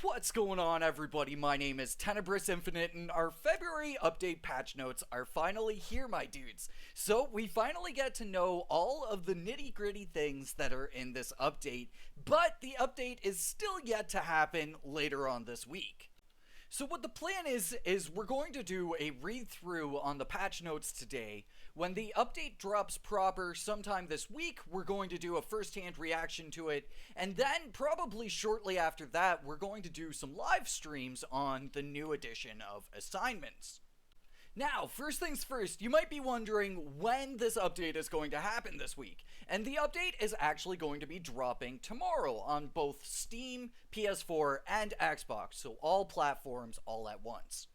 What's going on, everybody? My name is Tenebris Infinite, and our February update patch notes are finally here, my dudes. So we finally get to know all of the nitty-gritty things that are in this update, but the update is still yet to happen later on this week. So what the plan is we're going to do a read-through on the patch notes today. When the update drops proper sometime this week, we're going to do a first-hand reaction to it, and then probably shortly after that, we're going to do some live streams on the new edition of assignments. Now, first things first, you might be wondering when this update is going to happen this week. And the update is actually going to be dropping tomorrow on both Steam, PS4, and Xbox, so all platforms all at once.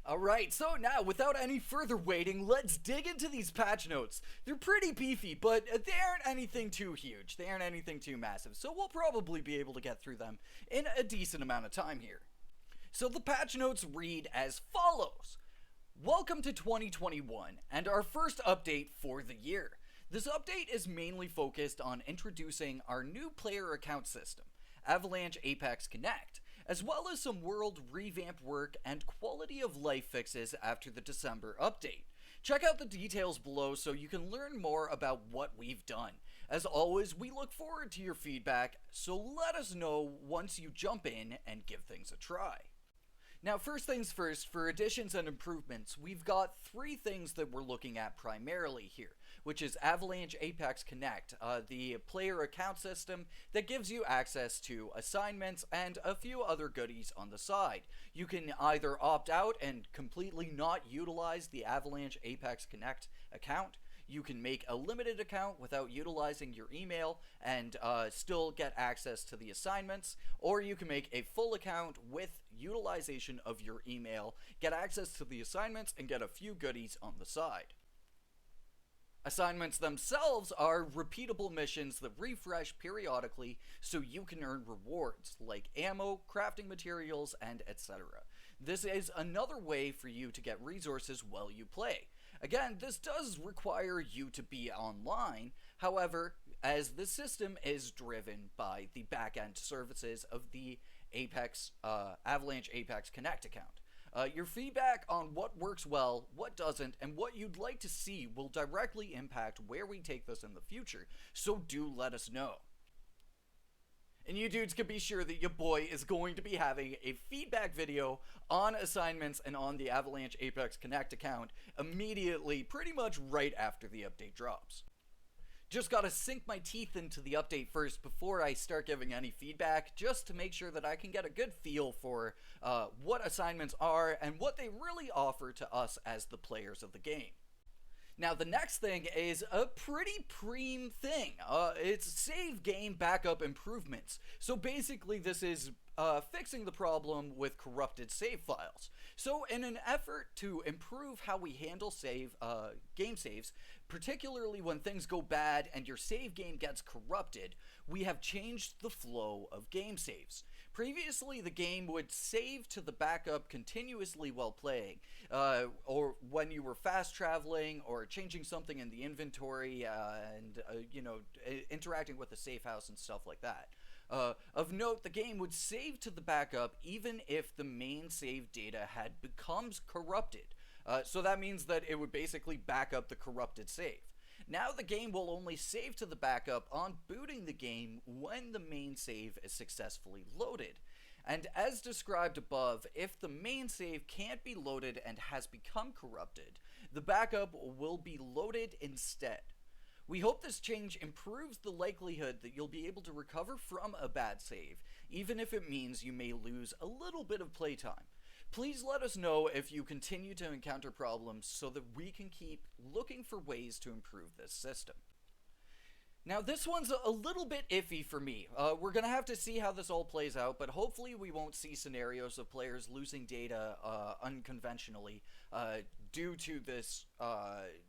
Alright, so now, without any further waiting, let's dig into these patch notes. They're pretty beefy, but they aren't anything too huge. They aren't anything too massive, so we'll probably be able to get through them in a decent amount of time here. So the patch notes read as follows. Welcome to 2021, and our first update for the year. This update is mainly focused on introducing our new player account system, Avalanche Apex Connect, as well as some world revamp work and quality of life fixes after the December update. Check out the details below so you can learn more about what we've done. As always, we look forward to your feedback, so let us know once you jump in and give things a try. Now, first things first, for additions and improvements, we've got three things that we're looking at primarily here, which is Avalanche Apex Connect, the player account system that gives you access to assignments and a few other goodies on the side. You can either opt out and completely not utilize the Avalanche Apex Connect account. You can make a limited account without utilizing your email and still get access to the assignments, or you can make a full account with utilization of your email, get access to the assignments, and get a few goodies on the side. Assignments themselves are repeatable missions that refresh periodically so you can earn rewards like ammo, crafting materials, and etc. This is another way for you to get resources while you play. Again, this does require you to be online, however, as the system is driven by the back-end services of the Avalanche Apex Connect account. Your feedback on what works well, what doesn't, and what you'd like to see will directly impact where we take this in the future, so do let us know. And you dudes can be sure that your boy is going to be having a feedback video on assignments and on the Avalanche Apex Connect account immediately, pretty much right after the update drops. Just gotta sink my teeth into the update first before I start giving any feedback, just to make sure that I can get a good feel for what assignments are and what they really offer to us as the players of the game. Now, the next thing is a pretty preem thing. It's save game backup improvements. So basically, this is fixing the problem with corrupted save files. So in an effort to improve how we handle game saves, particularly when things go bad and your save game gets corrupted, we have changed the flow of game saves. Previously, the game would save to the backup continuously while playing, or when you were fast traveling, or changing something in the inventory, and interacting with the safe house and stuff like that. Of note, the game would save to the backup even if the main save data had becomes corrupted. So that means that it would basically back up the corrupted save. Now the game will only save to the backup on booting the game when the main save is successfully loaded. And as described above, if the main save can't be loaded and has become corrupted, the backup will be loaded instead. We hope this change improves the likelihood that you'll be able to recover from a bad save, even if it means you may lose a little bit of playtime. Please let us know if you continue to encounter problems so that we can keep looking for ways to improve this system. Now, this one's a little bit iffy for me. We're going to have to see how this all plays out, but hopefully we won't see scenarios of players losing data unconventionally due to this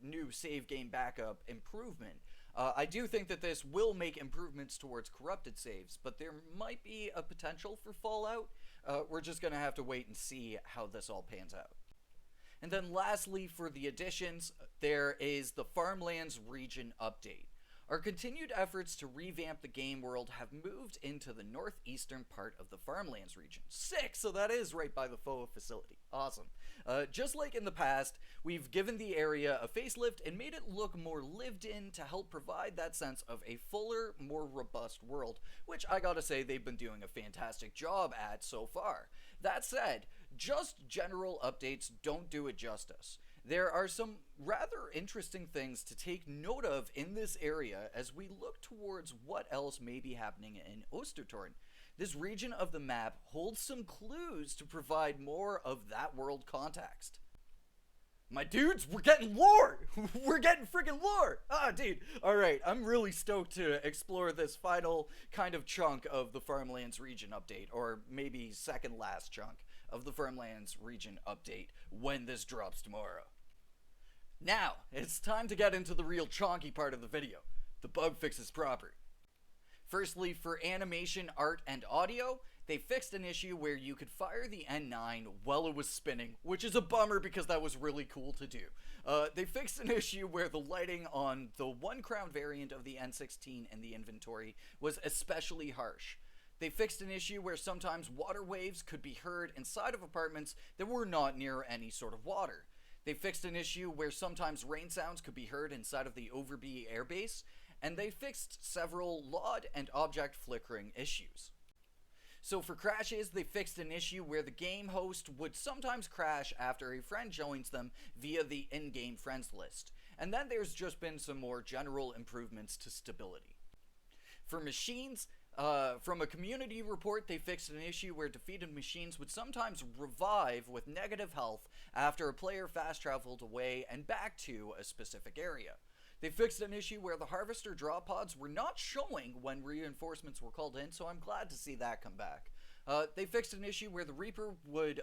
new save game backup improvement. I do think that this will make improvements towards corrupted saves, but there might be a potential for fallout. We're just going to have to wait and see how this all pans out. And then lastly, for the additions, there is the Farmlands region update. Our continued efforts to revamp the game world have moved into the northeastern part of the Farmlands region. Sick! So that is right by the FOA facility. Awesome. Just like in the past, we've given the area a facelift and made it look more lived in to help provide that sense of a fuller, more robust world, which I gotta say they've been doing a fantastic job at so far. That said, just general updates don't do it justice. There are some rather interesting things to take note of in this area as we look towards what else may be happening in Ostertorn. This region of the map holds some clues to provide more of that world context. My dudes, we're getting lore! We're getting friggin' lore! Ah, dude. Alright, I'm really stoked to explore this final kind of chunk of the Farmlands region update, or maybe second last chunk of the Farmlands region update when this drops tomorrow. Now, it's time to get into the real chonky part of the video, the bug fixes proper. Firstly, for animation, art, and audio, they fixed an issue where you could fire the N9 while it was spinning, which is a bummer because that was really cool to do. They fixed an issue where the lighting on the 1 crown variant of the N16 in the inventory was especially harsh. They fixed an issue where sometimes water waves could be heard inside of apartments that were not near any sort of water. They fixed an issue where sometimes rain sounds could be heard inside of the Overby airbase, and they fixed several LOD and object flickering issues. So for crashes, they fixed an issue where the game host would sometimes crash after a friend joins them via the in-game friends list. And then there's just been some more general improvements to stability. For machines, from a community report, they fixed an issue where defeated machines would sometimes revive with negative health after a player fast traveled away and back to a specific area. They fixed an issue where the harvester drop pods were not showing when reinforcements were called in, so I'm glad to see that come back. They fixed an issue where the Reaper would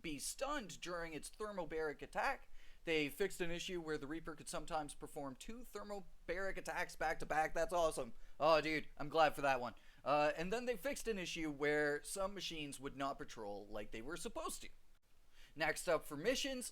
be stunned during its thermobaric attack. They fixed an issue where the Reaper could sometimes perform 2 thermobaric attacks back to back. That's awesome. Oh, dude, I'm glad for that one. And then they fixed an issue where some machines would not patrol like they were supposed to. Next up for missions,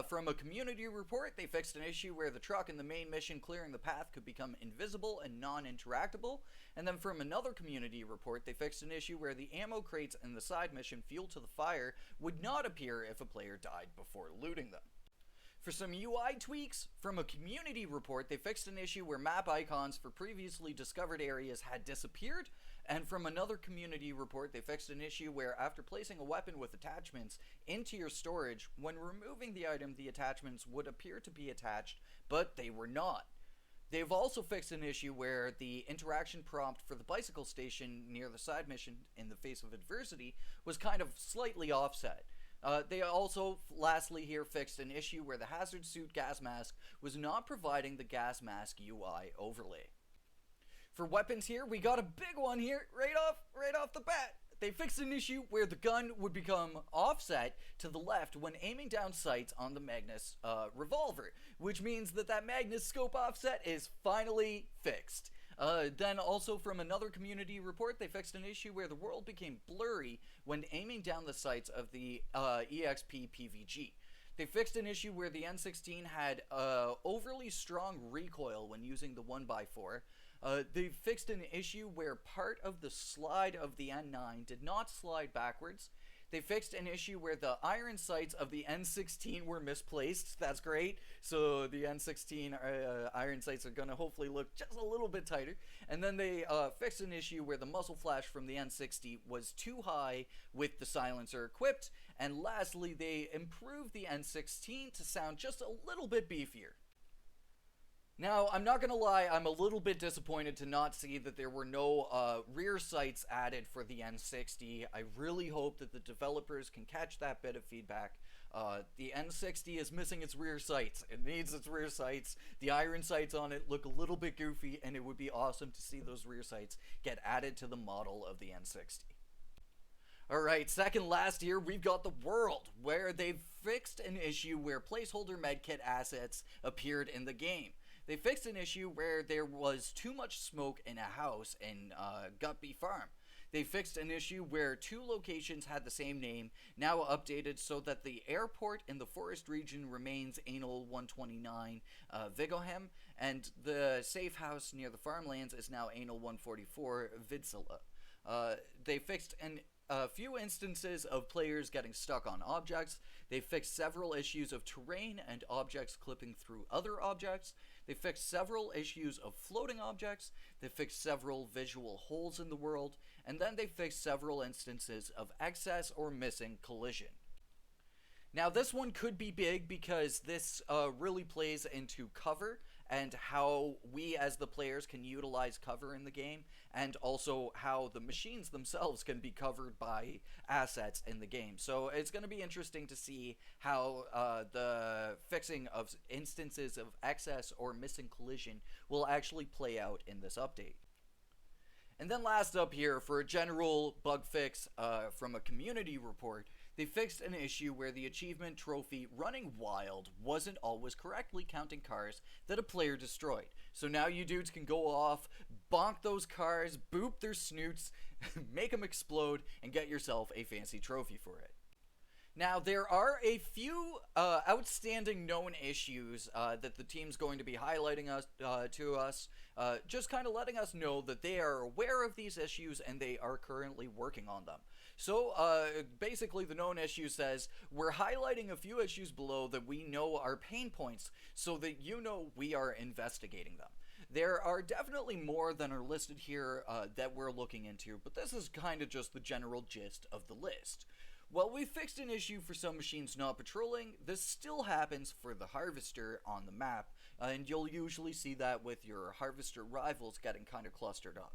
from a community report, they fixed an issue where the truck in the main mission clearing the path could become invisible and non-interactable. And then from another community report, they fixed an issue where the ammo crates in the side mission Fuel to the Fire would not appear if a player died before looting them. For some UI tweaks, from a community report, they fixed an issue where map icons for previously discovered areas had disappeared, and from another community report, they fixed an issue where after placing a weapon with attachments into your storage, when removing the item, the attachments would appear to be attached, but they were not. They've also fixed an issue where the interaction prompt for the bicycle station near the side mission in the face of adversity was kind of slightly offset. They also, lastly here, fixed an issue where the hazard suit gas mask was not providing the gas mask UI overlay. For weapons here, we got a big one here right off the bat. They fixed an issue where the gun would become offset to the left when aiming down sights on the Magnus revolver, which means that Magnus scope offset is finally fixed. Then also from another community report, they fixed an issue where the world became blurry when aiming down the sights of the EXP PVG. They fixed an issue where the N16 had overly strong recoil when using the 1x4. They fixed an issue where part of the slide of the N9 did not slide backwards. They fixed an issue where the iron sights of the N16 were misplaced. That's great. So the N16 iron sights are going to hopefully look just a little bit tighter. And then they fixed an issue where the muzzle flash from the N60 was too high with the silencer equipped. And lastly, they improved the N16 to sound just a little bit beefier. Now, I'm not going to lie, I'm a little bit disappointed to not see that there were no rear sights added for the N60. I really hope that the developers can catch that bit of feedback. The N60 is missing its rear sights. It needs its rear sights. The iron sights on it look a little bit goofy, and it would be awesome to see those rear sights get added to the model of the N60. Alright, second last here, we've got the world, where they've fixed an issue where placeholder medkit assets appeared in the game. They fixed an issue where there was too much smoke in a house in Gutby Farm. They fixed an issue where 2 locations had the same name, now updated so that the airport in the forest region remains Anal 129 Vigohem, and the safe house near the farmlands is now Anal 144 Vidsela. They fixed a few instances of players getting stuck on objects. They fixed several issues of terrain and objects clipping through other objects. They fixed several issues of floating objects. They fixed several visual holes in the world. And then they fixed several instances of excess or missing collision. Now, this one could be big because this really plays into cover and how we as the players can utilize cover in the game, and also how the machines themselves can be covered by assets in the game. So it's going to be interesting to see how the fixing of instances of excess or missing collision will actually play out in this update. And then last up here, for a general bug fix from a community report, they fixed an issue where the achievement trophy Running Wild wasn't always correctly counting cars that a player destroyed. So now you dudes can go off, bonk those cars, boop their snoots, make them explode, and get yourself a fancy trophy for it. Now, there are a few outstanding known issues that the team's going to be highlighting to us, just kind of letting us know that they are aware of these issues and they are currently working on them. So, basically, the known issue says, we're highlighting a few issues below that we know are pain points so that you know we are investigating them. There are definitely more than are listed here that we're looking into, but this is kind of just the general gist of the list. While we fixed an issue for some machines not patrolling, this still happens for the Harvester on the map, and you'll usually see that with your Harvester rivals getting kind of clustered up.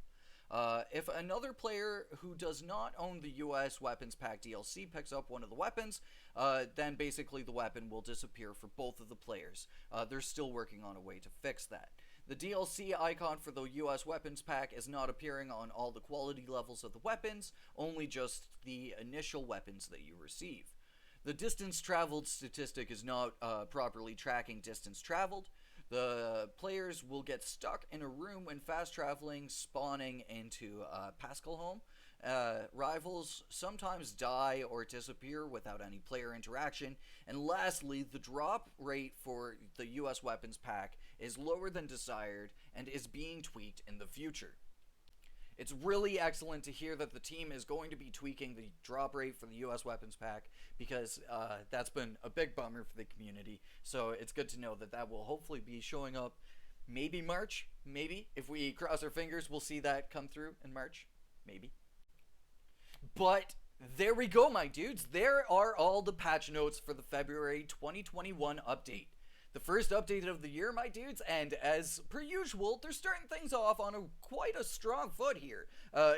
If another player who does not own the US Weapons Pack DLC picks up one of the weapons, then basically the weapon will disappear for both of the players. They're still working on a way to fix that. The DLC icon for the US Weapons Pack is not appearing on all the quality levels of the weapons, only just the initial weapons that you receive. The distance traveled statistic is not properly tracking distance traveled. The players will get stuck in a room when fast traveling, spawning into Pascal home. Rivals sometimes die or disappear without any player interaction. And lastly, the drop rate for the US Weapons Pack is lower than desired and is being tweaked in the future. It's really excellent to hear that the team is going to be tweaking the drop rate for the US Weapons Pack, because that's been a big bummer for the community. So it's good to know that that will hopefully be showing up maybe March. Maybe. If we cross our fingers, we'll see that come through in March. Maybe. But there we go, my dudes. There are all the patch notes for the February 2021 update. The first update of the year, my dudes, and as per usual, they're starting things off on quite a strong foot here,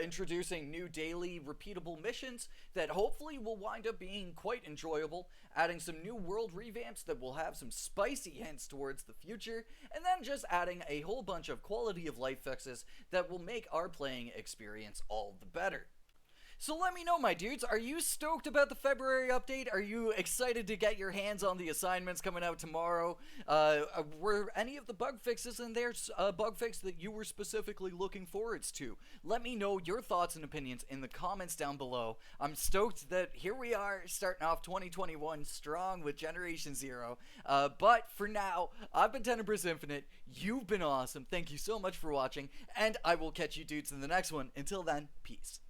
introducing new daily repeatable missions that hopefully will wind up being quite enjoyable, adding some new world revamps that will have some spicy hints towards the future, and then just adding a whole bunch of quality of life fixes that will make our playing experience all the better. So let me know, my dudes, are you stoked about the February update? Are you excited to get your hands on the assignments coming out tomorrow? Were any of the bug fixes in there bug fix that you were specifically looking forwards to? Let me know your thoughts and opinions in the comments down below. I'm stoked that here we are starting off 2021 strong with Generation Zero. But for now, I've been Tenebris Infinite. You've been awesome. Thank you so much for watching, and I will catch you dudes in the next one. Until then, peace.